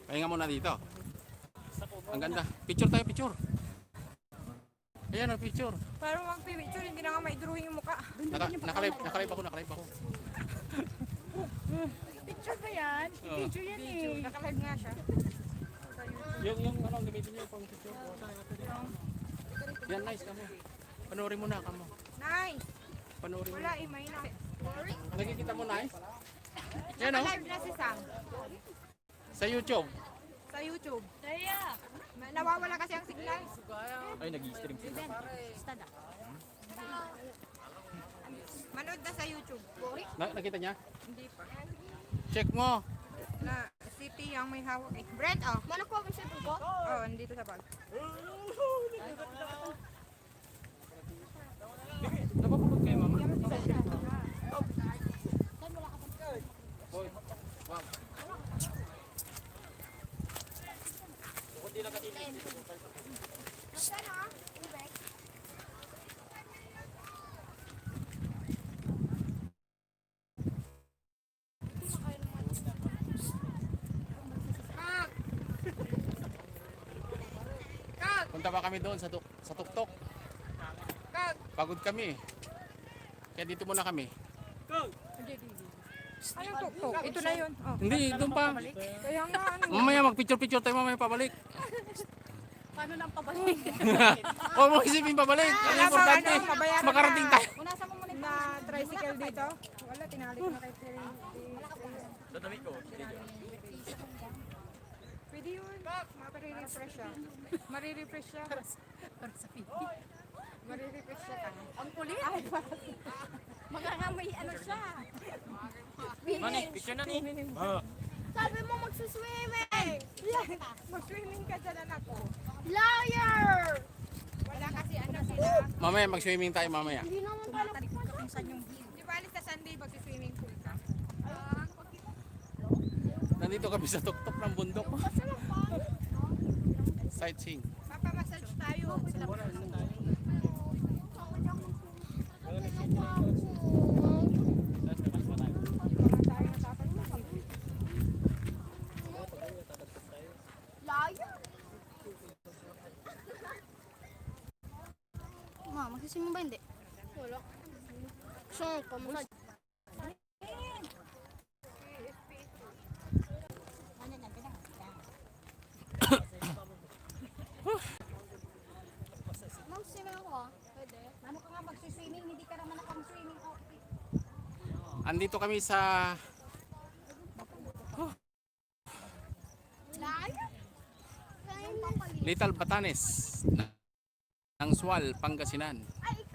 Pahinga muna dito. Ang ganda. Picture tayo, picture. Ayan ang picture. Para mag-picture, hindi na nga maidrawing yung mukha. Nakalive ako. Picture ba yan? Oo. Picture yan eh. Nakalive nga siya. Yung ano, gamitin niyo pang picture. Yan, nice kamo. Panoorin mo na kamo. Nice! Panoorin mo. Wala eh, may na. Nakikita mo nice? Yan o, Nakalive na si Sam sa YouTube. sa YouTube. Kaya. Nawawala kasi ang signal. Ay, nag-i-stream sila. Manood na sa YouTube. Nakita niya? Hindi pa. Check mo. Na city ang may hawak eh. Brett, oh. Manok ko ang cellphone ko? Oh, nandito sa bag. Napapulog kayo, mama? Boy, wow. Punta pa kami doon sa tuktok. Pagod kami. Kaya dito muna kami. Anong tuktok? Ito na yun. Oh. Hindi, doon pa. Kaya nga, ano. Mamaya mag-picture-picture tayo, mamaya pabalik. Paano nang pabalik? Huwag mo isipin pabalik. Ang Wala pa, importante, ano, mabayaran makarating na. tayo. Unasan mo muna yung Na tricycle dito. Wala, tinalik na kay Terry. Pwede yun. Marirefresh siya. Marirefresh siya. Marirefresh siya ka. ang kulit. Magkakamoy ano siya. Mani, picture na ni. Sabi mo magsuswimming. Mag-swimming ka dyan, anak ko. Liar! Wala kasi ano sila. Mamaya mag-swimming tayo mamaya. Hindi naman pala kung saan yung Di ba alis sa Sunday, mag-swimming pool ka? Nandito kami sa tuktok ng bundok. Sightseeing. Papamassage tayo. liar. Ma, magsisimong ba hindi? Wala. Sure, pamasad. Mag-swimming ako ah. Pwede. Ano ka nga mag-swimming? Hindi ka naman nakang-swimming outfit. Andito kami sa Liar? Liar. Little Batanes ng Sual, Pangasinan. Ay,